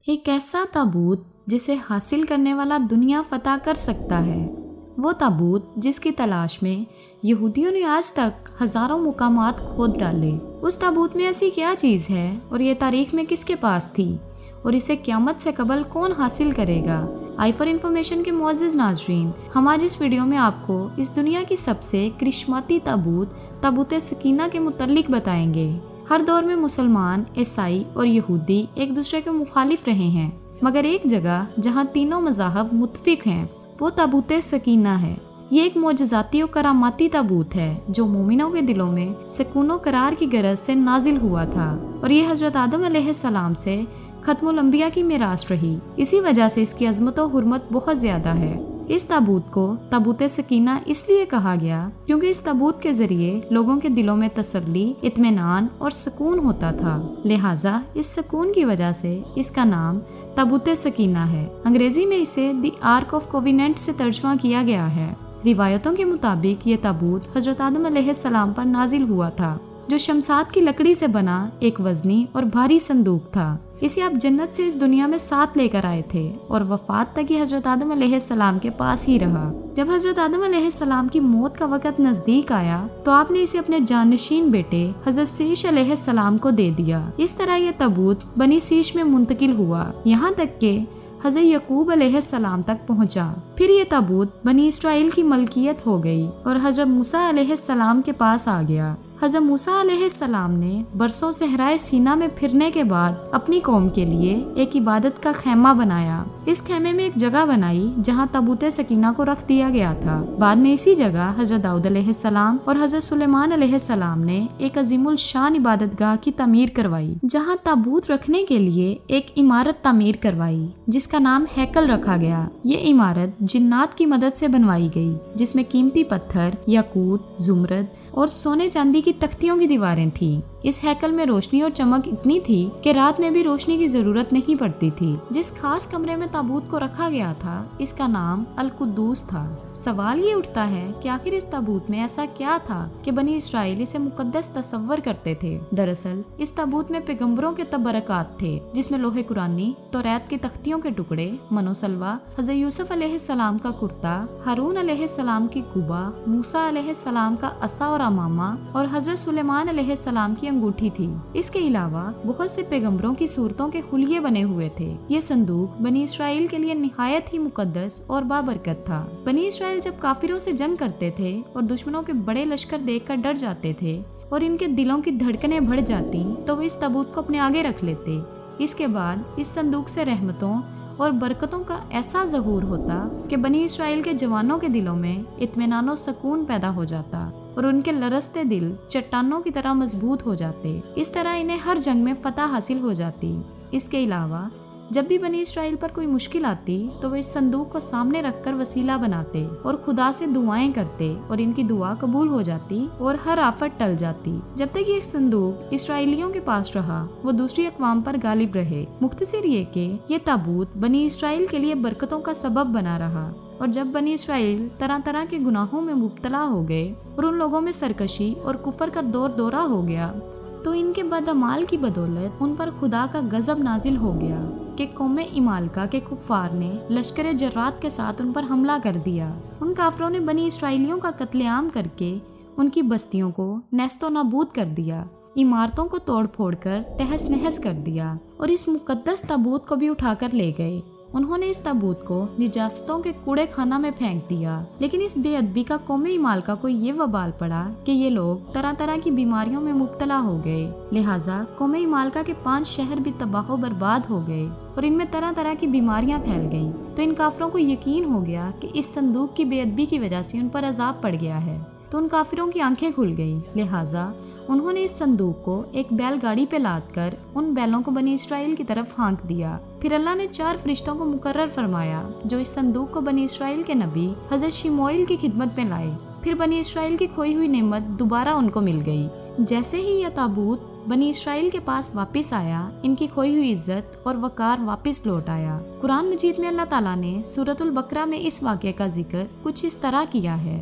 ایک ایسا تابوت جسے حاصل کرنے والا دنیا فتح کر سکتا ہے، وہ تابوت جس کی تلاش میں یہودیوں نے آج تک ہزاروں مقامات کھود ڈالے۔ اس تابوت میں ایسی کیا چیز ہے اور یہ تاریخ میں کس کے پاس تھی اور اسے قیامت سے قبل کون حاصل کرے گا؟ آئی فار انفارمیشن کے معزز ناظرین، ہم آج اس ویڈیو میں آپ کو اس دنیا کی سب سے کرشماتی تابوت سکینہ کے متعلق بتائیں گے۔ ہر دور میں مسلمان، عیسائی اور یہودی ایک دوسرے کے مخالف رہے ہیں، مگر ایک جگہ جہاں تینوں مذاہب متفق ہیں وہ تابوت سکینہ ہے۔ یہ ایک معجزاتی و کراماتی تابوت ہے جو مومنوں کے دلوں میں سکون و قرار کی غرض سے نازل ہوا تھا، اور یہ حضرت آدم علیہ السلام سے ختم الانبیاء کی میراث رہی۔ اسی وجہ سے اس کی عظمت و حرمت بہت زیادہ ہے۔ اس تابوت کو تابوت سکینہ اس لیے کہا گیا کیونکہ اس تابوت کے ذریعے لوگوں کے دلوں میں تسلی، اطمینان اور سکون ہوتا تھا، لہٰذا اس سکون کی وجہ سے اس کا نام تابوت سکینہ ہے۔ انگریزی میں اسے دی آرک آف کوویننٹ سے ترجمہ کیا گیا ہے۔ روایتوں کے مطابق یہ تابوت حضرت آدم علیہ السلام پر نازل ہوا تھا، جو شمشاد کی لکڑی سے بنا ایک وزنی اور بھاری صندوق تھا۔ اسے آپ جنت سے اس دنیا میں ساتھ لے کر آئے تھے اور وفات تک یہ حضرت آدم علیہ السلام کے پاس ہی رہا۔ جب حضرت آدم علیہ السلام کی موت کا وقت نزدیک آیا تو آپ نے اسے اپنے جانشین بیٹے حضرت سیش علیہ السلام کو دے دیا۔ اس طرح یہ تابوت بنی سیش میں منتقل ہوا، یہاں تک کہ حضرت یعقوب علیہ السلام تک پہنچا۔ پھر یہ تابوت بنی اسرائیل کی ملکیت ہو گئی اور حضرت موسیٰ علیہ السلام کے پاس آ گیا۔ حضرت موسیٰ علیہ السلام نے برسوں صحرائے سینا میں پھرنے کے بعد اپنی قوم کے لیے ایک عبادت کا خیمہ بنایا۔ اس خیمے میں ایک جگہ بنائی جہاں تابوت سکینہ کو رکھ دیا گیا تھا۔ بعد میں اسی جگہ حضرت داؤد علیہ السلام اور حضرت سلیمان علیہ السلام نے ایک عظیم الشان عبادت گاہ کی تعمیر کروائی، جہاں تابوت رکھنے کے لیے ایک عمارت تعمیر کروائی جس کا نام ہیکل رکھا گیا۔ یہ عمارت جنات کی مدد سے بنوائی گئی، جس میں قیمتی پتھر، یاقوت، زمرد اور سونے چاندی کی تختیوں کی دیواریں تھیں۔ اس ہیکل میں روشنی اور چمک اتنی تھی کہ رات میں بھی روشنی کی ضرورت نہیں پڑتی تھی۔ جس خاص کمرے میں تابوت کو رکھا گیا تھا اس کا نام القدوس تھا۔ سوال یہ اٹھتا ہے کہ آخر اس تابوت میں ایسا کیا تھا کہ بنی اسرائیل اسے مقدس تصور کرتے تھے؟ دراصل اس تابوت میں پیغمبروں کے تبرکات تھے، جس میں لوح قرآنی، توریت کی تختیوں کے ٹکڑے، من و سلوہ، حضرت یوسف علیہ السلام کا کرتا، ہارون علیہ السلام کی قبا، موسیٰ علیہ السلام کا عصا اور امامہ اور حضرت سلیمان علیہ السلام کی انگوٹھی تھی۔ اس کے علاوہ بہت سے پیغمبروں کی صورتوں کے خلیے بنے ہوئے تھے۔ یہ صندوق بنی اسرائیل کے لیے نہایت ہی مقدس اور بابرکت تھا۔ بنی اسرائیل جب کافروں سے جنگ کرتے تھے اور دشمنوں کے بڑے لشکر دیکھ کر ڈر جاتے تھے اور ان کے دلوں کی دھڑکنیں بڑھ جاتی تو وہ اس تابوت کو اپنے آگے رکھ لیتے۔ اس کے بعد اس صندوق سے رحمتوں اور برکتوں کا ایسا ظہور ہوتا کہ بنی اسرائیل کے جوانوں کے دلوں میں اطمینان و سکون پیدا ہو جاتا اور ان کے لرزتے دل چٹانوں کی طرح مضبوط ہو جاتے۔ اس طرح انہیں ہر جنگ میں فتح حاصل ہو جاتی۔ اس کے علاوہ جب بھی بنی اسرائیل پر کوئی مشکل آتی تو وہ اس صندوق کو سامنے رکھ کر وسیلہ بناتے اور خدا سے دعائیں کرتے اور ان کی دعا قبول ہو جاتی اور ہر آفت ٹل جاتی۔ جب تک یہ صندوق اسرائیلیوں کے پاس رہا وہ دوسری اقوام پر غالب رہے۔ مختصر یہ کہ یہ تابوت بنی اسرائیل کے لیے برکتوں کا سبب بنا رہا، اور جب بنی اسرائیل طرح طرح کے گناہوں میں مبتلا ہو گئے اور ان لوگوں میں سرکشی اور کفر کا دور دورہ ہو گیا تو ان کے بدعمال کی بدولت ان پر خدا کا غضب نازل ہو گیا کہ قوم عمالقہ کے کفار نے لشکر جرات کے ساتھ ان پر حملہ کر دیا۔ ان کافروں نے بنی اسرائیلیوں کا قتل عام کر کے ان کی بستیوں کو نیست و نابود کر دیا، عمارتوں کو توڑ پھوڑ کر تہس نہس کر دیا اور اس مقدس تابوت کو بھی اٹھا کر لے گئے۔ انہوں نے اس تابوت کو نجاستوں کے کوڑے خانہ میں پھینک دیا، لیکن اس بے ادبی کا قوم عمالقہ کو یہ وبال پڑا کہ یہ لوگ طرح طرح کی بیماریوں میں مبتلا ہو گئے، لہٰذا قوم عمالقہ کے 5 شہر بھی تباہ و برباد ہو گئے اور ان میں طرح طرح کی بیماریاں پھیل گئیں۔ تو ان کافروں کو یقین ہو گیا کہ اس صندوق کی بے ادبی کی وجہ سے ان پر عذاب پڑ گیا ہے، تو ان کافروں کی آنکھیں کھل گئیں، لہٰذا انہوں نے اس صندوق کو ایک بیل گاڑی پہ لاد کر ان بیلوں کو بنی اسرائیل کی طرف ہانک دیا۔ پھر اللہ نے 4 فرشتوں کو مقرر فرمایا جو اس صندوق کو بنی اسرائیل کے نبی حضرت شموئیل کی خدمت میں لائے۔ پھر بنی اسرائیل کی کھوئی ہوئی نعمت دوبارہ ان کو مل گئی۔ جیسے ہی یہ تابوت بنی اسرائیل کے پاس واپس آیا، ان کی کھوئی ہوئی عزت اور وقار واپس لوٹ آیا۔ قرآن مجید میں اللہ تعالیٰ نے سورۃ البقرہ میں اس واقعے کا ذکر کچھ اس طرح کیا ہے: